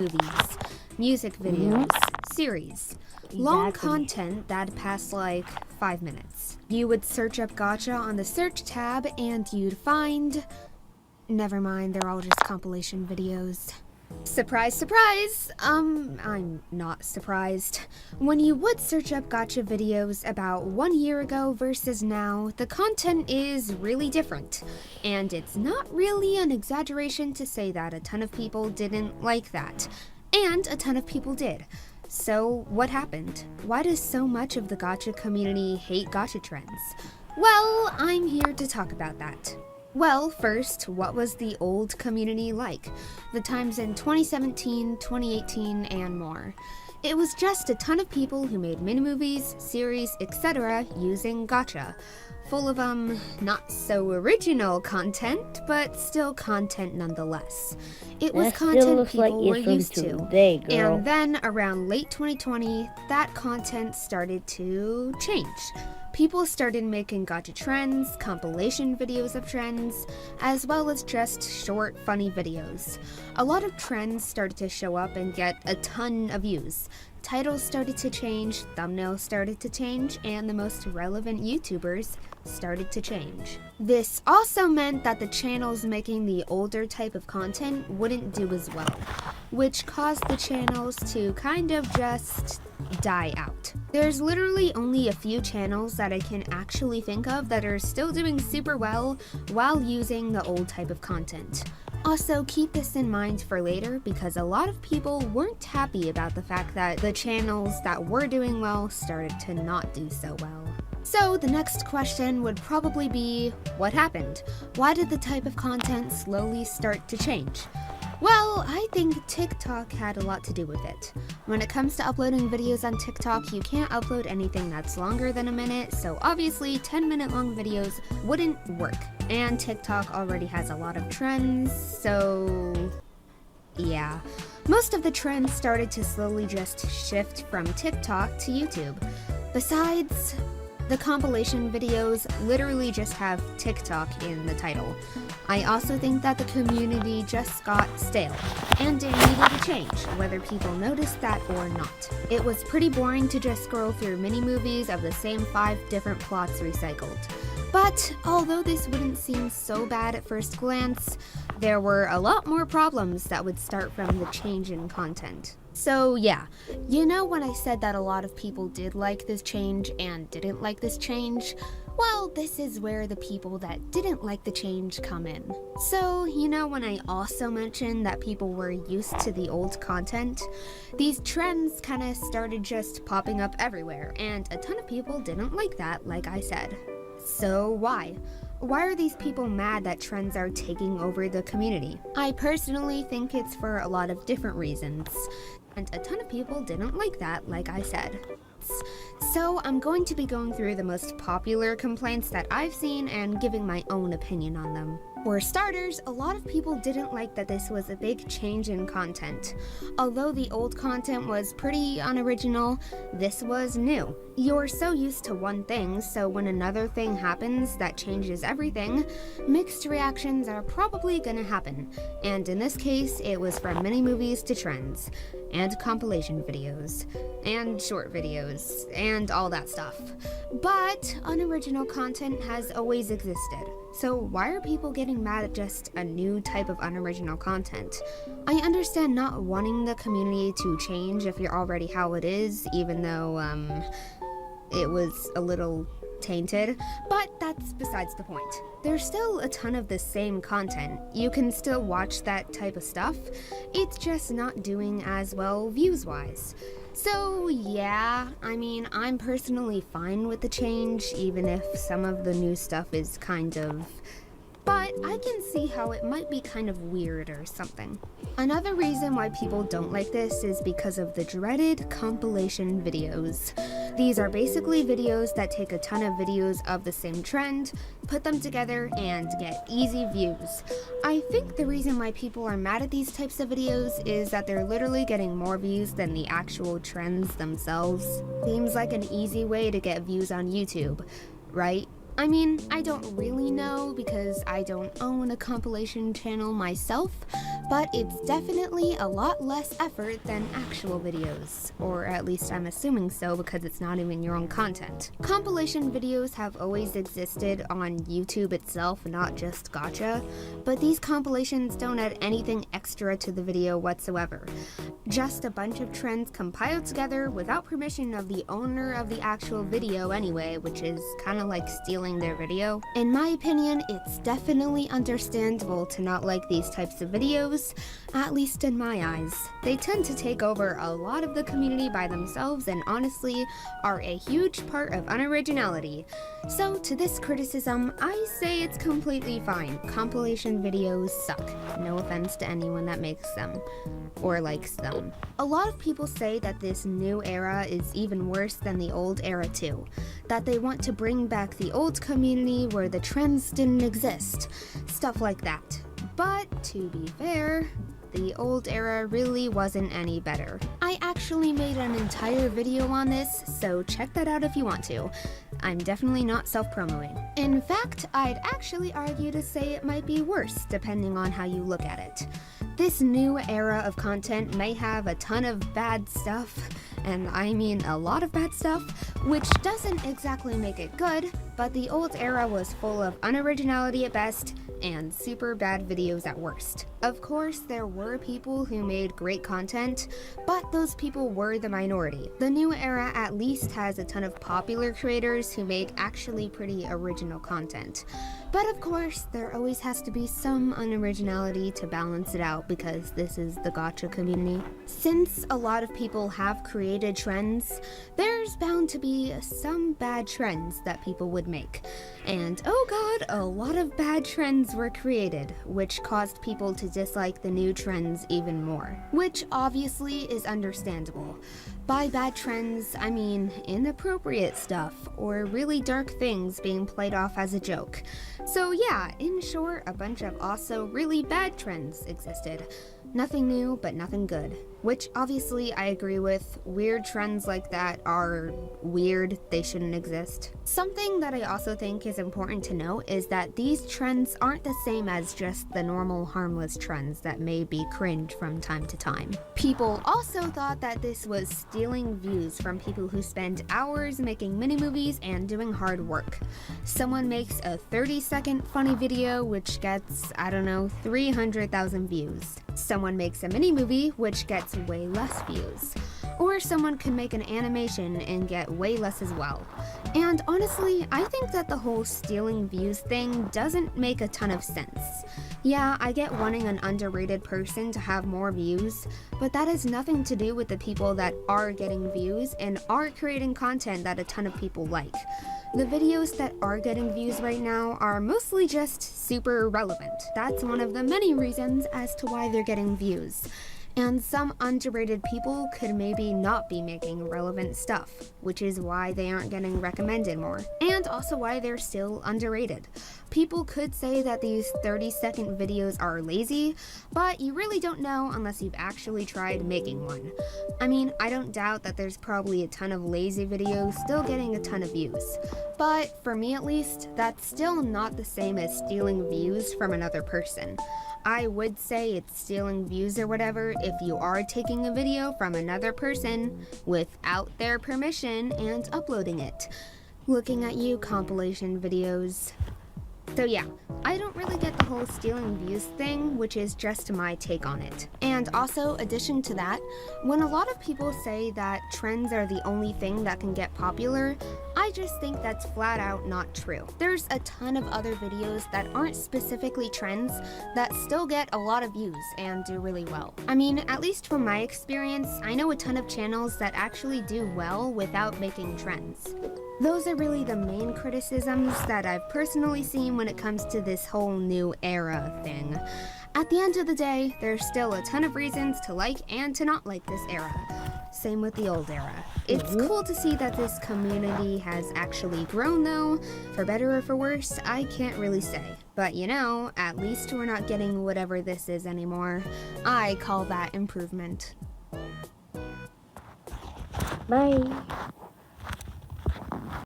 movies, music videos, series. Long content that passed like 5 minutes. You would search up gacha on the search tab and you'd find... Never mind, they're all just compilation videos. Surprise, surprise! I'm not surprised. When you would search up gacha videos about 1 year ago versus now, the content is really different. And it's not really an exaggeration to say that a ton of people didn't like that. And a ton of people did. So, what happened? Why does so much of the gacha community hate gacha trends? Well, I'm here to talk about that. Well, first, what was the old community like? The times in 2017, 2018, and more. It was just a ton of people who made mini-movies, series, etc. using gacha. Full of, not so original content, but still content nonetheless. It was content people were used to. And then, around late 2020, that content started to change. People started making gacha trends, compilation videos of trends, as well as just short, funny videos. A lot of trends started to show up and get a ton of views. Titles started to change, thumbnails started to change, and the most relevant YouTubers started to change. This also meant that the channels making the older type of content wouldn't do as well, which caused the channels to kind of just die out. There's literally only a few channels that I can actually think of that are still doing super well while using the old type of content. Also, keep this in mind for later because a lot of people weren't happy about the fact that the channels that were doing well started to not do so well. So the next question would probably be, what happened? Why did the type of content slowly start to change? Well, I think TikTok had a lot to do with it. When it comes to uploading videos on TikTok, you can't upload anything that's longer than a minute, so obviously 10-minute long videos wouldn't work. And TikTok already has a lot of trends, so yeah. Most of the trends started to slowly just shift from TikTok to YouTube. Besides, the compilation videos literally just have TikTok in the title. I also think that the community just got stale, and it needed a change, whether people noticed that or not. It was pretty boring to just scroll through mini-movies of the same 5 different plots recycled. But although this wouldn't seem so bad at first glance, there were a lot more problems that would start from the change in content. So yeah, you know when I said that a lot of people did like this change and didn't like this change? Well, this is where the people that didn't like the change come in. So, you know when I also mentioned that people were used to the old content? These trends kinda started just popping up everywhere, and a ton of people didn't like that, like I said. So why? Why are these people mad that trends are taking over the community? I personally think it's for a lot of different reasons, and a ton of people didn't like that, like I said. So I'm going to be going through the most popular complaints that I've seen and giving my own opinion on them. For starters, a lot of people didn't like that this was a big change in content. Although the old content was pretty unoriginal, this was new. You're so used to one thing, so when another thing happens that changes everything, mixed reactions are probably gonna happen. And in this case, it was from mini-movies to trends, and compilation videos, and short videos, and all that stuff. But unoriginal content has always existed. So why are people getting mad at just a new type of unoriginal content? I understand not wanting the community to change if you're already how it is, even though, it was a little tainted, but that's besides the point. There's still a ton of the same content. You can still watch that type of stuff. It's just not doing as well views-wise. So yeah, I mean, I'm personally fine with the change, even if some of the new stuff is kind of... But I can see how it might be kind of weird or something. Another reason why people don't like this is because of the dreaded compilation videos. These are basically videos that take a ton of videos of the same trend, put them together, and get easy views. I think the reason why people are mad at these types of videos is that they're literally getting more views than the actual trends themselves. Seems like an easy way to get views on YouTube, right? I mean, I don't really know because I don't own a compilation channel myself, but it's definitely a lot less effort than actual videos, or at least I'm assuming so because it's not even your own content. Compilation videos have always existed on YouTube itself, not just Gacha, but these compilations don't add anything extra to the video whatsoever. Just a bunch of trends compiled together without permission of the owner of the actual video anyway, which is kind of like stealing their video. In my opinion, it's definitely understandable to not like these types of videos, at least in my eyes. They tend to take over a lot of the community by themselves and honestly are a huge part of unoriginality. So to this criticism, I say it's completely fine. Compilation videos suck. No offense to anyone that makes them or likes them. A lot of people say that this new era is even worse than the old era too, that they want to bring back the old community where the trends didn't exist, stuff like that. But to be fair, the old era really wasn't any better. I actually made an entire video on this, so check that out if you want to. I'm definitely not self-promoting. In fact, I'd actually argue to say it might be worse, depending on how you look at it. This new era of content may have a ton of bad stuff, and I mean a lot of bad stuff, which doesn't exactly make it good, but the old era was full of unoriginality at best and super bad videos at worst. Of course, there were people who made great content, but those people were the minority. The new era at least has a ton of popular creators who make actually pretty original content. But of course, there always has to be some unoriginality to balance it out because this is the gacha community. Since a lot of people have created trends, there's bound to be some bad trends that people would make. And oh god, a lot of bad trends were created, which caused people to dislike the new trends even more. Which obviously is understandable. By bad trends, I mean inappropriate stuff, or really dark things being played off as a joke. So yeah, in short, a bunch of also really bad trends existed. Nothing new, but nothing good. Which obviously I agree with. Weird trends like that are weird, they shouldn't exist. Something that I also think is important to note is that these trends aren't the same as just the normal harmless trends that may be cringe from time to time. People also thought that this was stealing views from people who spend hours making mini-movies and doing hard work. Someone makes a 30-second funny video which gets, I don't know, 300,000 views. Someone makes a mini-movie which gets way less views. Or someone could make an animation and get way less as well. And honestly, I think that the whole stealing views thing doesn't make a ton of sense. Yeah, I get wanting an underrated person to have more views, but that has nothing to do with the people that are getting views and are creating content that a ton of people like. The videos that are getting views right now are mostly just super relevant. That's one of the many reasons as to why they're getting views. And some underrated people could maybe not be making relevant stuff, which is why they aren't getting recommended more, and also why they're still underrated. People could say that these 30-second videos are lazy, but you really don't know unless you've actually tried making one. I mean, I don't doubt that there's probably a ton of lazy videos still getting a ton of views. But for me at least, that's still not the same as stealing views from another person. I would say it's stealing views or whatever if you are taking a video from another person without their permission and uploading it. Looking at you, compilation videos. So yeah, I don't really get the whole stealing views thing, which is just my take on it. And also, addition to that, when a lot of people say that trends are the only thing that can get popular, I just think that's flat out not true. There's a ton of other videos that aren't specifically trends that still get a lot of views and do really well. I mean, at least from my experience, I know a ton of channels that actually do well without making trends. Those are really the main criticisms that I've personally seen when it comes to this whole new era thing. At the end of the day, there's still a ton of reasons to like and to not like this era. Same with the old era. It's cool to see that this community has actually grown though. For better or for worse, I can't really say. But you know, at least we're not getting whatever this is anymore. I call that improvement. Bye.